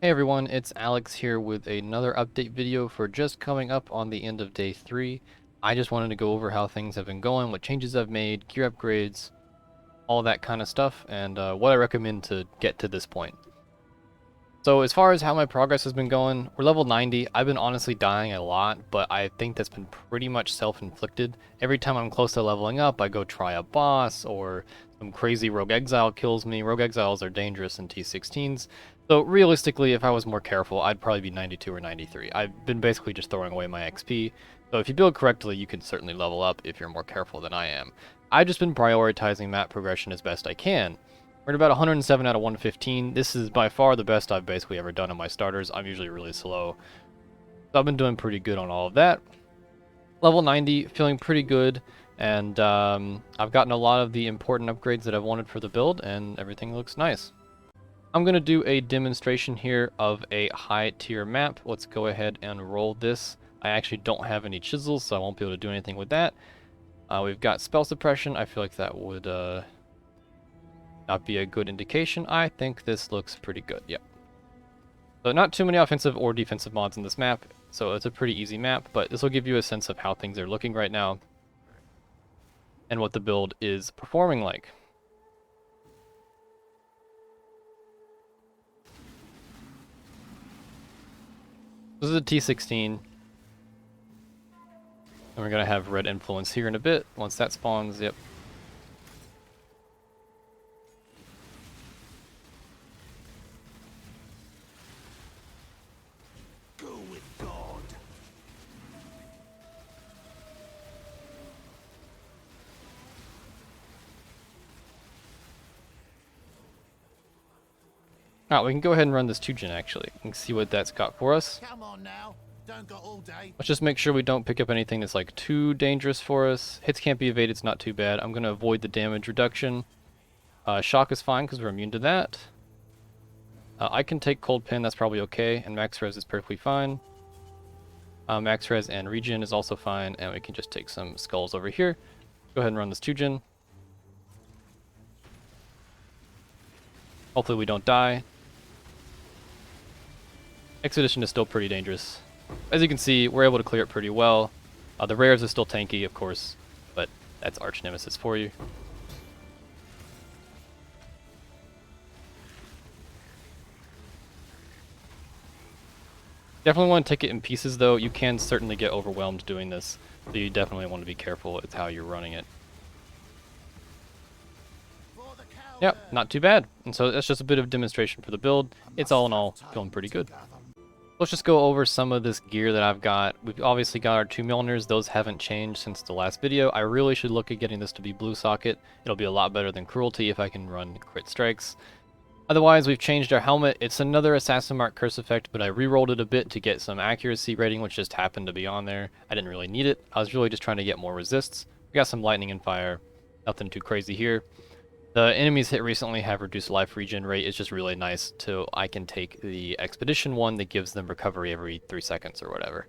Hey everyone, it's Alex here with another update video for just coming up on the end of day 3. I just wanted to go over how things have been going, what changes I've made, gear upgrades, all that kind of stuff, and what I recommend to get to this point. So as far as how my progress has been going, we're level 90. I've been honestly dying a lot, but I think that's been pretty much self-inflicted. Every time I'm close to leveling up, I go try a boss, or some crazy rogue exile kills me. Rogue exiles are dangerous in T16s. So realistically, if I was more careful, I'd probably be 92 or 93. I've been basically just throwing away my XP. So if you build correctly, you can certainly level up if you're more careful than I am. I've just been prioritizing map progression as best I can. We're at about 107 out of 115. This is by far the best I've basically ever done on my starters. I'm usually really slow. So I've been doing pretty good on all of that. Level 90, feeling pretty good. And I've gotten a lot of the important upgrades that I've wanted for the build, and everything looks nice. I'm going to do a demonstration here of a high tier map. Let's go ahead and roll this. I actually don't have any chisels, so I won't be able to do anything with that. We've got spell suppression. I feel like that would not be a good indication. I think this looks pretty good, yep. So not too many offensive or defensive mods in this map, so it's a pretty easy map, but this will give you a sense of how things are looking right now and what the build is performing like. This is a T16, and we're going to have red influence here in a bit. Once that spawns, yep. Alright, we can go ahead and run this 2-gen actually, and see what that's got for us. Come on now. Don't got all day. Let's just make sure we don't pick up anything that's like too dangerous for us. Hits can't be evaded, it's not too bad. I'm going to avoid the damage reduction. Shock is fine because we're immune to that. I can take Cold Pin, that's probably okay, and Max Res is perfectly fine. Max Res and Regen is also fine, and we can just take some skulls over here. Go ahead and run this 2-gen. Hopefully we don't die. Expedition is still pretty dangerous. As you can see, we're able to clear it pretty well. The rares are still tanky, of course, but that's Arch Nemesis for you. Definitely want to take it in pieces, though. You can certainly get overwhelmed doing this, so you definitely want to be careful with how you're running it. Yep, not too bad. And so that's just a bit of demonstration for the build. It's all in all feeling pretty good. Let's just go over some of this gear that I've got. We've obviously got our 2 Mjolners. Those haven't changed since the last video. I really should look at getting this to be blue socket. It'll be a lot better than Cruelty if I can run crit strikes. Otherwise, we've changed our helmet. It's another Assassin Mark curse effect, but I re-rolled it a bit to get some accuracy rating, which just happened to be on there. I didn't really need it. I was really just trying to get more resists. We got some lightning and fire. Nothing too crazy here. The enemies hit recently have reduced life regen rate. It's just really nice to I can take the expedition one that gives them recovery every 3 seconds or whatever.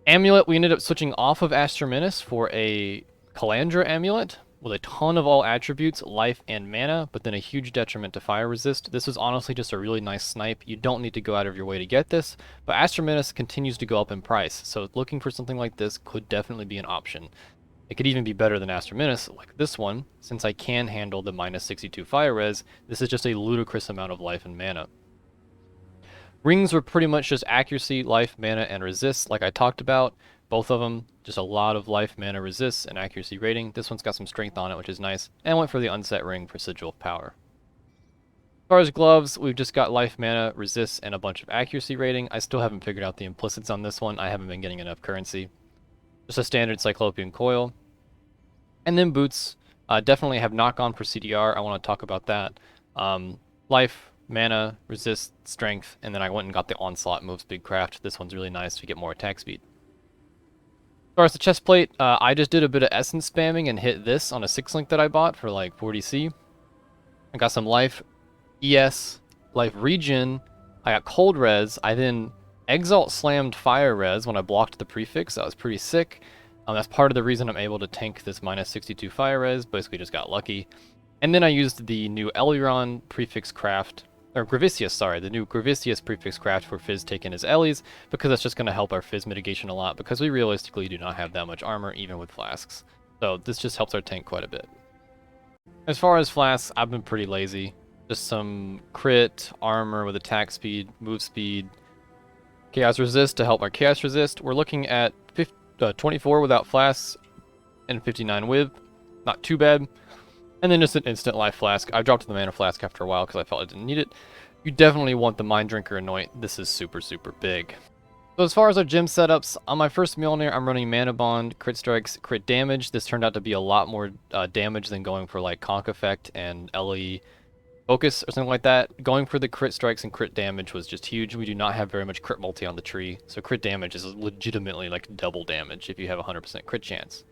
Amulet, we ended up switching off of Astromenace for a Calandra amulet with a ton of all attributes, life and mana, but then a huge detriment to fire resist. This was honestly just a really nice snipe. You don't need to go out of your way to get this, but Astromenace continues to go up in price, so looking for something like this could definitely be an option. It could even be better than Astromenace, like this one, since I can handle the minus 62 fire res. This is just a ludicrous amount of life and mana. Rings were pretty much just accuracy, life, mana, and resists, like I talked about. Both of them, just a lot of life, mana, resists, and accuracy rating. This one's got some strength on it, which is nice. And I went for the unset ring for Sigil of Power. As far as gloves, we've just got life, mana, resists, and a bunch of accuracy rating. I still haven't figured out the implicits on this one. I haven't been getting enough currency. Just a standard Cyclopean coil. And then boots definitely have knock-on for CDR. I want to talk about that. Life, mana, resist, strength, and then I went and got the Onslaught moves Big Craft. This one's really nice to get more attack speed. As far as the chest plate, I just did a bit of essence spamming and hit this on a 6-link that I bought for like 40C. I got some life, ES, life regen. I got cold res. I then Exalt slammed fire res when I blocked the prefix. That was pretty sick. That's part of the reason I'm able to tank this minus 62 fire res. Basically just got lucky. And then I used the new Eleuron prefix craft or Gravicius, sorry, the new Gravicius prefix craft for Fizz taken as Ellie's, because that's just going to help our Fizz mitigation a lot, because we realistically do not have that much armor, even with flasks. So this just helps our tank quite a bit. As far as flasks, I've been pretty lazy. Just some crit, armor with attack speed, move speed, chaos resist to help our chaos resist. We're looking at 24 without flasks and 59 with. Not too bad. And then just an instant life flask. I dropped the mana flask after a while because I felt I didn't need it. You definitely want the Mind Drinker Anoint. This is super, super big. So as far as our gym setups, on my first Mjolnir, I'm running Mana Bond, crit strikes, crit damage. This turned out to be a lot more damage than going for like Conk Effect and LE Focus or something like that. Going for the crit strikes and crit damage was just huge. We do not have very much crit multi on the tree, so crit damage is legitimately like double damage if you have a 100% crit chance.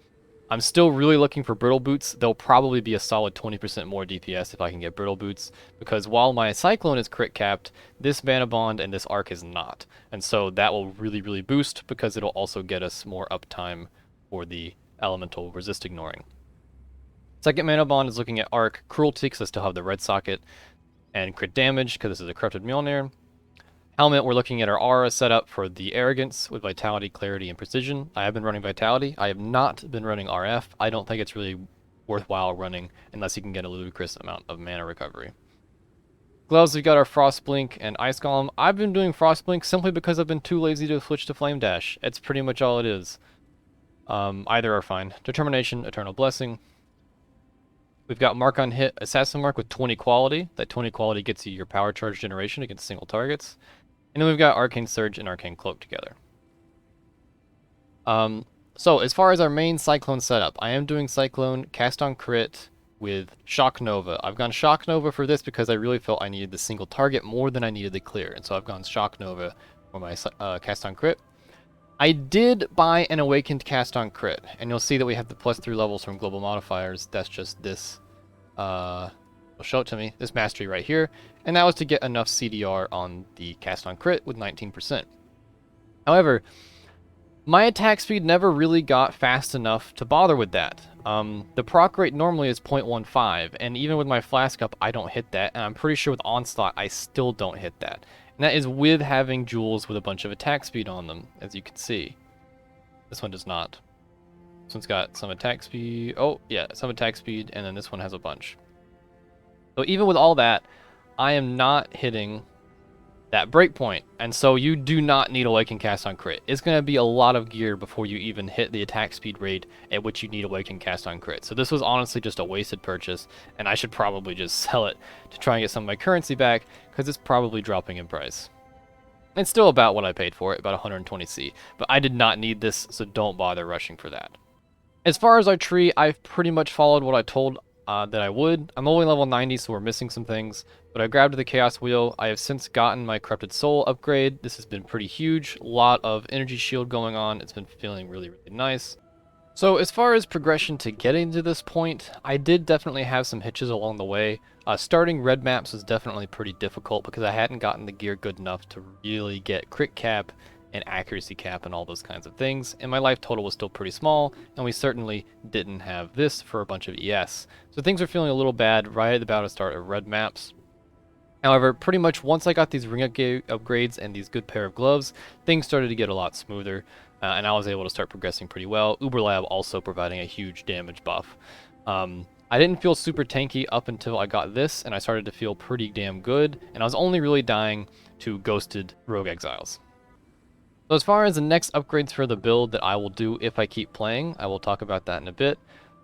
I'm still really looking for Brittle Boots. They'll probably be a solid 20% more DPS if I can get Brittle Boots, because while my Cyclone is crit capped, this Mana Bond and this Arc is not. And so that will really, really boost, because it'll also get us more uptime for the Elemental Resist Ignoring. Second Mana Bond is looking at Arc, Cruelty, because I still have the red socket, and crit damage, because this is a Corrupted Mjolnir. Helmet, we're looking at our aura setup for the Arrogance with Vitality, Clarity, and Precision. I have been running Vitality. I have not been running RF. I don't think it's really worthwhile running unless you can get a ludicrous amount of mana recovery. Gloves, we've got our Frost Blink and Ice Golem. I've been doing Frost Blink simply because I've been too lazy to switch to Flame Dash. It's pretty much all it is. Either are fine. Determination, Eternal Blessing. We've got Mark on Hit, Assassin Mark with 20 quality. That 20 quality gets you your power charge generation against single targets. And then we've got Arcane Surge and Arcane Cloak together. So as far as our main Cyclone setup, I am doing Cyclone, Cast on Crit with Shock Nova. I've gone Shock Nova for this because I really felt I needed the single target more than I needed the clear. And so I've gone Shock Nova for my Cast on Crit. I did buy an Awakened Cast on Crit, and you'll see that we have the +3 levels from Global Modifiers. That's just this, will show it to me, this Mastery right here, and that was to get enough CDR on the Cast on Crit with 19%. However, my attack speed never really got fast enough to bother with that. The proc rate normally is 0.15, and even with my Flask up, I don't hit that, and I'm pretty sure with Onslaught, I still don't hit that. And that is with having jewels with a bunch of attack speed on them, as you can see. This one does not. This one's got some attack speed. Oh, yeah, some attack speed, and then this one has a bunch. So even with all that, I am not hitting that breakpoint. And so you do not need Awaken Cast on Crit. It's going to be a lot of gear before you even hit the attack speed rate at which you need Awaken Cast on Crit. So this was honestly just a wasted purchase, and I should probably just sell it to try and get some of my currency back, because it's probably dropping in price. It's still about what I paid for it, about 120C, but I did not need this, so don't bother rushing for that. As far as our tree, I've pretty much followed what I told that I would. I'm only level 90, so we're missing some things, but I grabbed the Chaos Wheel. I have since gotten my Corrupted Soul upgrade. This has been pretty huge. A lot of energy shield going on. It's been feeling really, really nice. So as far as progression to getting to this point, I did definitely have some hitches along the way. Starting red maps was definitely pretty difficult because I hadn't gotten the gear good enough to really get crit cap and accuracy cap and all those kinds of things, and my life total was still pretty small, and we certainly didn't have this for a bunch of ES. So things are feeling a little bad right about the start of red maps. However, pretty much once I got these ring upgrades and these good pair of gloves, things started to get a lot smoother, and I was able to start progressing pretty well. Uberlab also providing a huge damage buff. I didn't feel super tanky up until I got this, and I started to feel pretty damn good, and I was only really dying to Ghosted Rogue Exiles. So as far as the next upgrades for the build that I will do if I keep playing, I will talk about that in a bit.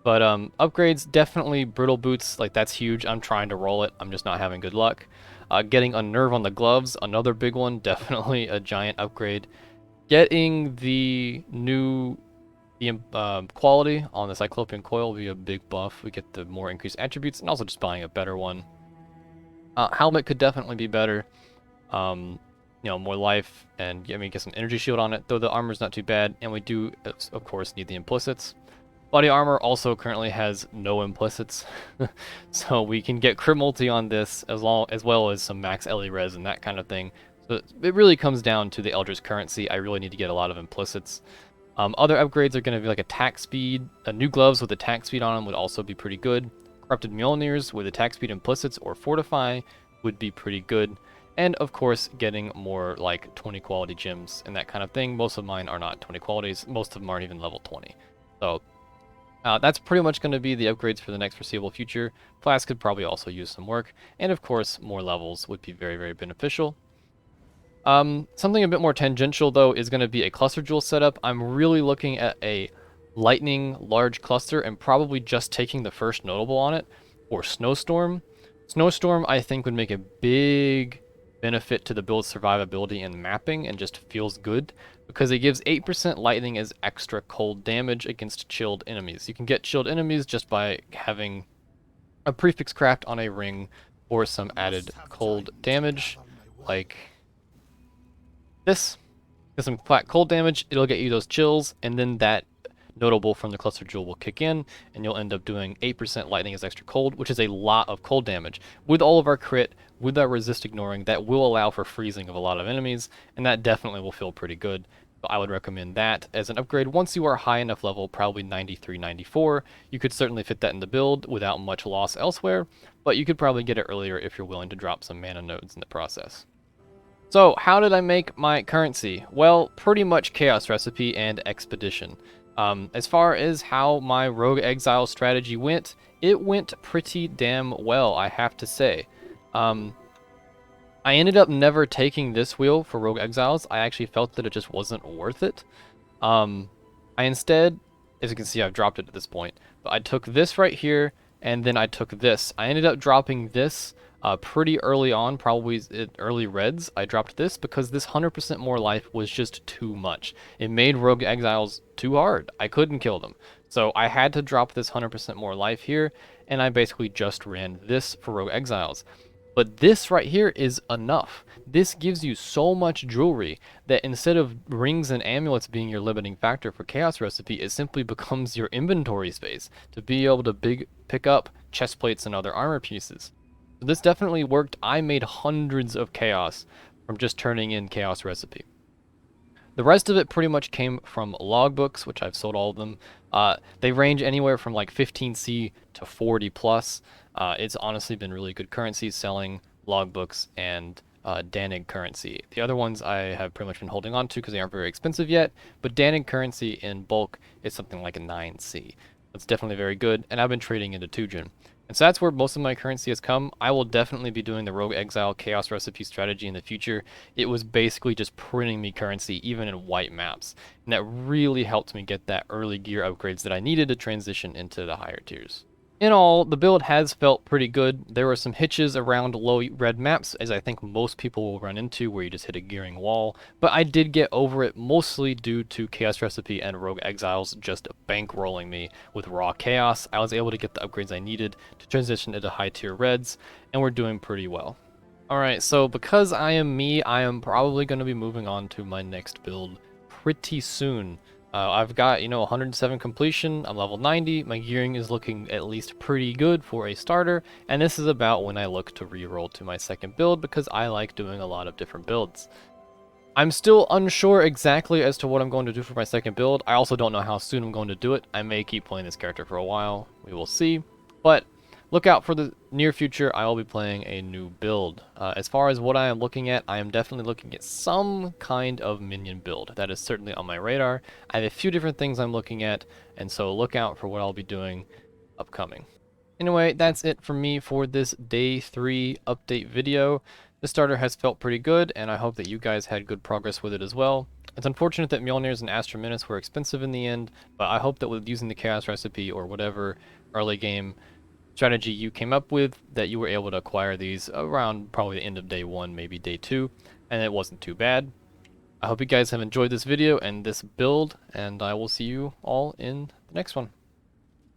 But upgrades, definitely Brittle Boots, like that's huge. I'm trying to roll it, I'm just not having good luck. Getting Unnerve on the gloves, another big one, definitely a giant upgrade. Getting the new quality on the Cyclopean Coil will be a big buff. We get the more increased attributes, and also just buying a better one. Helmet could definitely be better. You know, more life, and I mean, get some energy shield on it, though the armor's not too bad, and we do, of course, need the implicits. Body armor also currently has no implicits, so we can get crit multi on this as well as some max LE res and that kind of thing. So it really comes down to the Eldritch currency. I really need to get a lot of implicits. Other upgrades are going to be like attack speed. New gloves with attack speed on them would also be pretty good. Corrupted Mjolnirs with attack speed implicits or fortify. would be pretty good. And of course, getting more like 20 quality gems and that kind of thing. Most of mine are not 20 qualities. Most of them aren't even level 20. So that's pretty much going to be the upgrades for the next foreseeable future. Flask could probably also use some work. And of course, more levels would be very, very beneficial. Something a bit more tangential, though, is going to be a cluster jewel setup. I'm really looking at a lightning large cluster and probably just taking the first notable on it, or Snowstorm. Snowstorm, I think, would make a big benefit to the build's survivability and mapping, and just feels good, because it gives 8% lightning as extra cold damage against chilled enemies. You can get chilled enemies just by having a prefix craft on a ring or some added cold damage, like this. Get some flat cold damage, it'll get you those chills, and then that notable from the cluster jewel will kick in, and you'll end up doing 8% lightning as extra cold, which is a lot of cold damage. With all of our crit, with our resist ignoring, that will allow for freezing of a lot of enemies, and that definitely will feel pretty good. So I would recommend that as an upgrade. Once you are high enough level, probably 93, 94, you could certainly fit that in the build without much loss elsewhere, but you could probably get it earlier if you're willing to drop some mana nodes in the process. So, how did I make my currency? Well, pretty much Chaos Recipe and Expedition. As far as how my Rogue Exile strategy went, it went pretty damn well, I have to say. I ended up never taking this wheel for Rogue Exiles. I actually felt that it just wasn't worth it. I instead, as you can see, I've dropped it at this point, but I took this right here, and then I took this. I ended up dropping this pretty early on, probably in early reds. I dropped this because this 100% more life was just too much. It made Rogue Exiles too hard. I couldn't kill them. So I had to drop this 100% more life here, and I basically just ran this for Rogue Exiles. But this right here is enough. This gives you so much jewelry that instead of rings and amulets being your limiting factor for Chaos Recipe, it simply becomes your inventory space to be able to pick up chest plates and other armor pieces. So this definitely worked. I made hundreds of chaos from just turning in Chaos Recipe. The rest of it pretty much came from logbooks, which I've sold all of them. They range anywhere from like 15C to 40 plus. It's honestly been really good currency selling logbooks and Danig currency. The other ones I have pretty much been holding on to because they aren't very expensive yet, but Danig currency in bulk is something like a 9C. That's definitely very good, and I've been trading into 2gen. And so that's where most of my currency has come. I will definitely be doing the Rogue Exile Chaos Recipe strategy in the future. It was basically just printing me currency even in white maps. And that really helped me get that early gear upgrades that I needed to transition into the higher tiers. In all, the build has felt pretty good. There were some hitches around low red maps, as I think most people will run into, where you just hit a gearing wall, but I did get over it mostly due to Chaos Recipe and Rogue Exiles just bankrolling me with raw chaos. I was able to get the upgrades I needed to transition into high tier reds, and we're doing pretty well. Alright, so because I am me, I am probably going to be moving on to my next build pretty soon. I've got, 107 completion, I'm level 90, my gearing is looking at least pretty good for a starter, and this is about when I look to reroll to my second build because I like doing a lot of different builds. I'm still unsure exactly as to what I'm going to do for my second build. I also don't know how soon I'm going to do it. I may keep playing this character for a while, we will see, but look out for the near future, I will be playing a new build. As far as what I am looking at, I am definitely looking at some kind of minion build. That is certainly on my radar. I have a few different things I'm looking at, and so look out for what I'll be doing upcoming. Anyway, that's it for me for this Day 3 update video. The starter has felt pretty good, and I hope that you guys had good progress with it as well. It's unfortunate that Mjolnirs and Astrominus were expensive in the end, but I hope that with using the Chaos Recipe or whatever early game strategy you came up with, that you were able to acquire these around probably the end of day 1, maybe day 2, and it wasn't too bad. I hope you guys have enjoyed this video and this build, and I will see you all in the next one.